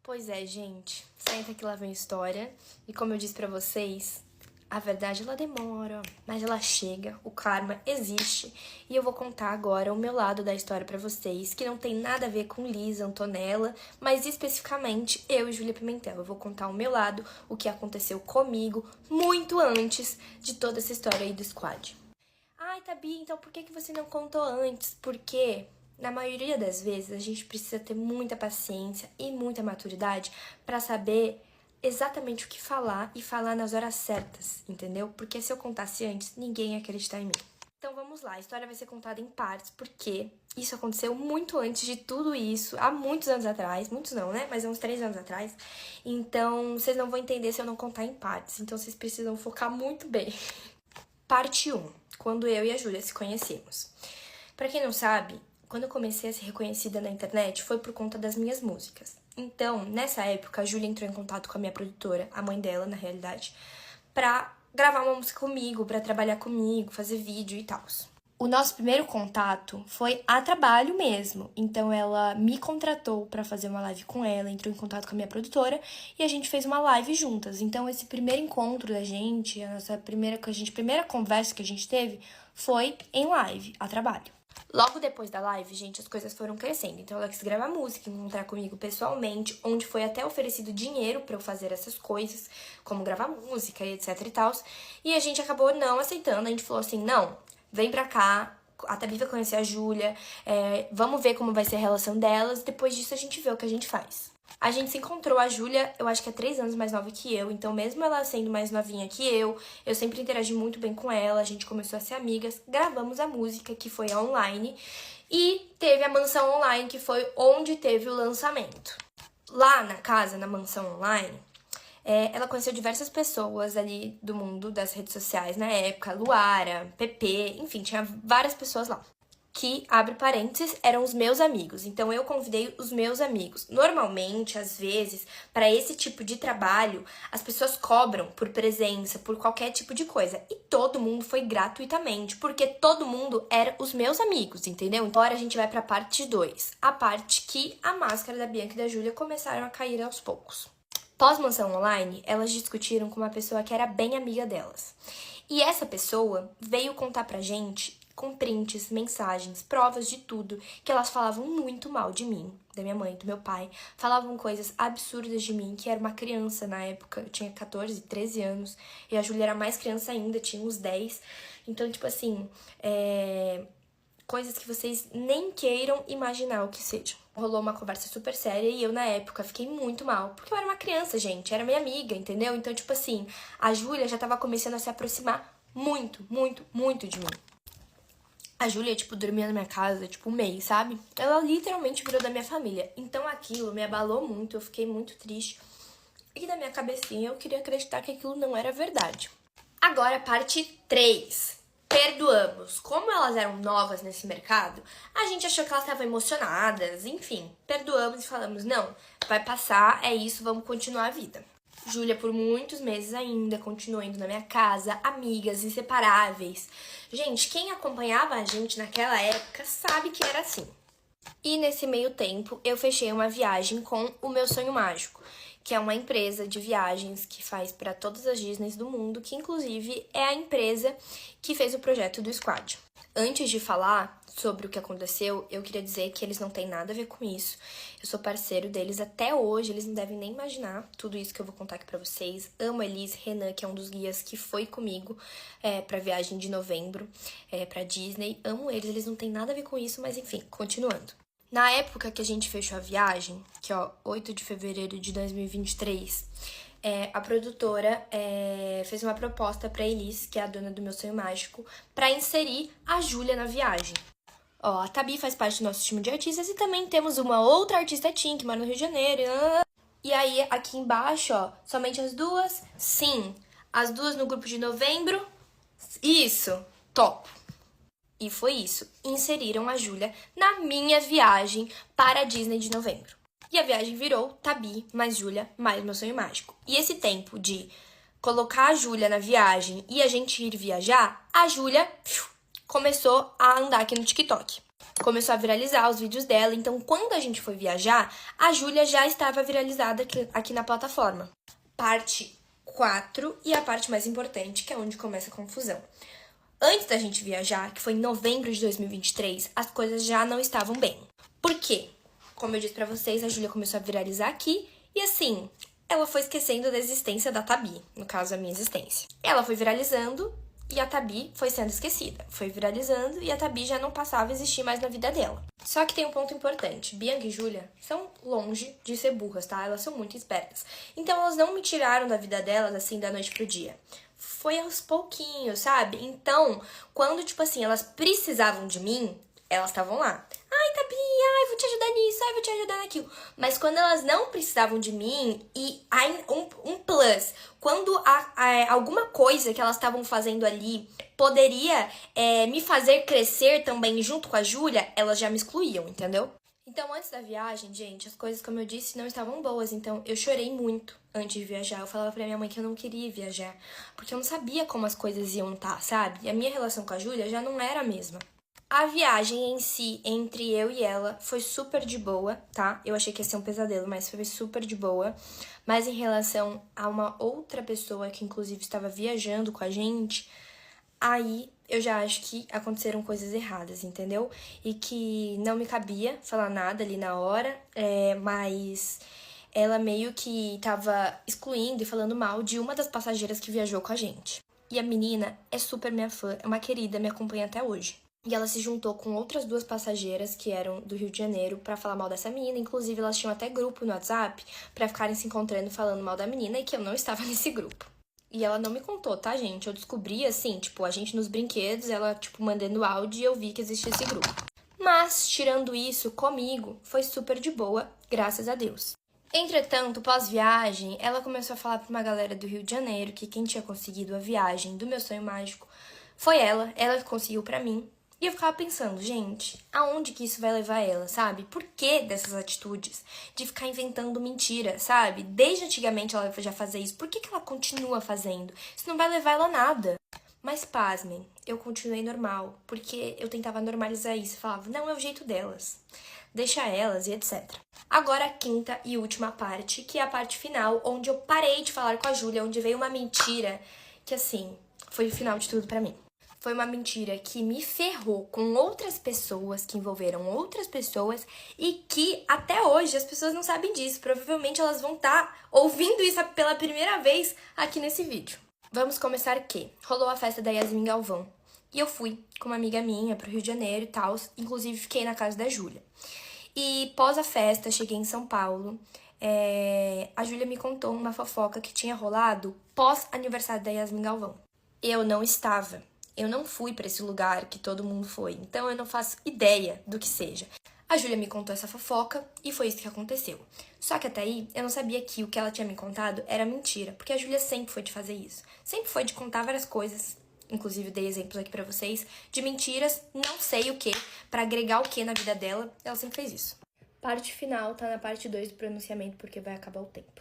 Pois é, gente. Senta que lá vem história. E como eu disse pra vocês, a verdade ela demora, mas ela chega. O karma existe. E eu vou contar agora o meu lado da história pra vocês, que não tem nada a ver com Lisa, Antonella, mas especificamente eu e Júlia Pimentel. Eu vou contar o meu lado, o que aconteceu comigo muito antes de toda essa história aí do squad. Ai, Tabi, então por que você não contou antes? Porque na maioria das vezes a gente precisa ter muita paciência e muita maturidade pra saber exatamente o que falar e falar nas horas certas, entendeu? Porque se eu contasse antes, ninguém ia acreditar em mim. Então vamos lá, a história vai ser contada em partes, porque isso aconteceu muito antes de tudo isso, há muitos anos atrás, muitos não, né? Mas há uns 3 anos atrás. Então vocês não vão entender se eu não contar em partes, então vocês precisam focar muito bem. Parte 1, quando eu e a Júlia se conhecemos. Pra quem não sabe, quando eu comecei a ser reconhecida na internet foi por conta das minhas músicas. Então, nessa época, a Júlia entrou em contato com a minha produtora, a mãe dela, na realidade, pra gravar uma música comigo, pra trabalhar comigo, fazer vídeo e tal. O nosso primeiro contato foi a trabalho mesmo. Então, ela me contratou pra fazer uma live com ela, entrou em contato com a minha produtora e a gente fez uma live juntas. Então, esse primeiro encontro da gente, a nossa primeira conversa que a gente teve foi em live, a trabalho. Logo depois da live, gente, as coisas foram crescendo. Então ela quis gravar música, encontrar comigo pessoalmente, onde foi até oferecido dinheiro pra eu fazer essas coisas, como gravar música e etc e tal. E a gente acabou não aceitando, a gente falou assim, não, vem pra cá, a Tabi vai conhecer a Júlia, vamos ver como vai ser a relação delas, depois disso a gente vê o que a gente faz. A gente se encontrou, a Júlia, eu acho que é 3 anos mais nova que eu, então mesmo ela sendo mais novinha que eu sempre interagi muito bem com ela, a gente começou a ser amigas, gravamos a música, que foi online, e teve a mansão online, que foi onde teve o lançamento. Lá na casa, na mansão online, ela conheceu diversas pessoas ali do mundo das redes sociais na época, Luara, Pepe, enfim, tinha várias pessoas lá. Que, abre parênteses, eram os meus amigos. Então, eu convidei os meus amigos. Normalmente, às vezes, para esse tipo de trabalho, as pessoas cobram por presença, por qualquer tipo de coisa. E todo mundo foi gratuitamente, porque todo mundo era os meus amigos, entendeu? Então, agora a gente vai para a parte 2. A parte que a máscara da Bianca e da Júlia começaram a cair aos poucos. Pós-mansão online, elas discutiram com uma pessoa que era bem amiga delas. E essa pessoa veio contar pra gente com prints, mensagens, provas de tudo, que elas falavam muito mal de mim, da minha mãe, do meu pai. Falavam coisas absurdas de mim, que era uma criança na época, eu tinha 14, 13 anos, e a Júlia era mais criança ainda, tinha uns 10. Então, tipo assim, coisas que vocês nem queiram imaginar o que sejam. Rolou uma conversa super séria e eu, na época, fiquei muito mal. Porque eu era uma criança, gente, era minha amiga, entendeu? Então, tipo assim, a Júlia já tava começando a se aproximar muito, muito, muito de mim. A Júlia, tipo, dormia na minha casa, tipo, um mês, sabe? Ela literalmente virou da minha família. Então aquilo me abalou muito, eu fiquei muito triste. E na minha cabecinha eu queria acreditar que aquilo não era verdade. Agora, parte 3. Perdoamos. Como elas eram novas nesse mercado, a gente achou que elas estavam emocionadas, enfim. Perdoamos e falamos, não, vai passar, é isso, vamos continuar a vida. Júlia, por muitos meses ainda, continuou indo na minha casa, amigas, inseparáveis. Gente, quem acompanhava a gente naquela época sabe que era assim. E nesse meio tempo, eu fechei uma viagem com o Meu Sonho Mágico, que é uma empresa de viagens que faz para todas as Disneys do mundo, que inclusive é a empresa que fez o projeto do Squad. Antes de falar sobre o que aconteceu, eu queria dizer que eles não têm nada a ver com isso. Eu sou parceiro deles até hoje, eles não devem nem imaginar tudo isso que eu vou contar aqui pra vocês. Amo Elis, Renan, que é um dos guias que foi comigo pra viagem de novembro pra Disney. Amo eles não têm nada a ver com isso, mas enfim, continuando. Na época que a gente fechou a viagem, que ó, 8 de fevereiro de 2023, a produtora fez uma proposta pra Elis, que é a dona do Meu Sonho Mágico, pra inserir a Júlia na viagem. Ó, a Tabi faz parte do nosso time de artistas e também temos uma outra artista teen que mora no Rio de Janeiro. E aí, aqui embaixo, ó, somente as duas? Sim, as duas no grupo de novembro. Isso, top. E foi isso, inseriram a Júlia na minha viagem para a Disney de novembro. E a viagem virou Tabi mais Júlia mais Meu Sonho Mágico. E esse tempo de colocar a Júlia na viagem e a gente ir viajar, a Júlia começou a andar aqui no TikTok. começou a viralizar os vídeos dela. Então, quando a gente foi viajar, a Júlia já estava viralizada aqui na plataforma. Parte 4 e a parte mais importante, que é onde começa a confusão. Antes da gente viajar, que foi em novembro de 2023, as coisas já não estavam bem. Por quê? Como eu disse pra vocês, a Júlia começou a viralizar aqui e assim, ela foi esquecendo da existência da Tabi, no caso a minha existência. Ela foi viralizando e a Tabi foi sendo esquecida. Foi viralizando e a Tabi já não passava a existir mais na vida dela. Só que tem um ponto importante. Bianca e Júlia são longe de ser burras, tá? Elas são muito espertas. Então elas não me tiraram da vida delas assim da noite pro dia. Foi aos pouquinhos, sabe? Então, quando, tipo assim, elas precisavam de mim, elas estavam lá. Ai, Tabi, ai, vou te ajudar nisso, ai, vou te ajudar naquilo. Mas quando elas não precisavam de mim, e aí, um plus, quando alguma coisa que elas estavam fazendo ali poderia me fazer crescer também junto com a Júlia, elas já me excluíam, entendeu? Então, antes da viagem, gente, as coisas, como eu disse, não estavam boas. Então, eu chorei muito antes de viajar. Eu falava pra minha mãe que eu não queria viajar, porque eu não sabia como as coisas iam estar, sabe? E a minha relação com a Júlia já não era a mesma. A viagem em si, entre eu e ela, foi super de boa, tá? Eu achei que ia ser um pesadelo, mas foi super de boa. Mas em relação a uma outra pessoa que, inclusive, estava viajando com a gente, aí eu já acho que aconteceram coisas erradas, entendeu? E que não me cabia falar nada ali na hora, mas ela meio que tava excluindo e falando mal de uma das passageiras que viajou com a gente. E a menina é super minha fã, é uma querida, me acompanha até hoje. E ela se juntou com outras duas passageiras que eram do Rio de Janeiro pra falar mal dessa menina. Inclusive, elas tinham até grupo no WhatsApp pra ficarem se encontrando falando mal da menina e que eu não estava nesse grupo. E ela não me contou, tá, gente? Eu descobri, assim, tipo, a gente nos brinquedos, ela, tipo, mandando áudio e eu vi que existia esse grupo. Mas, tirando isso, comigo, foi super de boa, graças a Deus. Entretanto, pós-viagem, ela começou a falar pra uma galera do Rio de Janeiro que quem tinha conseguido a viagem do meu sonho mágico foi ela que conseguiu pra mim. E eu ficava pensando, gente, aonde que isso vai levar ela, sabe? Por que dessas atitudes? De ficar inventando mentira, sabe? Desde antigamente ela já fazia isso. Por que ela continua fazendo? Isso não vai levar ela a nada. Mas pasmem, eu continuei normal, porque eu tentava normalizar isso. Falava, não, é o jeito delas. Deixa elas e etc. Agora a quinta e última parte, que é a parte final, onde eu parei de falar com a Júlia, onde veio uma mentira que, assim, foi o final de tudo pra mim. Foi uma mentira que me ferrou com outras pessoas, que envolveram outras pessoas e que até hoje as pessoas não sabem disso. Provavelmente elas vão estar ouvindo isso pela primeira vez aqui nesse vídeo. Vamos começar que rolou a festa da Yasmin Galvão e eu fui com uma amiga minha pro Rio de Janeiro e tal, inclusive fiquei na casa da Júlia. E pós a festa, cheguei em São Paulo, a Júlia me contou uma fofoca que tinha rolado pós aniversário da Yasmin Galvão. Eu não estava. Eu não fui pra esse lugar que todo mundo foi, então eu não faço ideia do que seja. A Júlia me contou essa fofoca e foi isso que aconteceu. Só que até aí, eu não sabia que o que ela tinha me contado era mentira, porque a Júlia sempre foi de fazer isso. Sempre foi de contar várias coisas, inclusive dei exemplos aqui pra vocês, de mentiras, não sei o que, pra agregar o que na vida dela, ela sempre fez isso. Parte final tá na parte 2 do pronunciamento, porque vai acabar o tempo.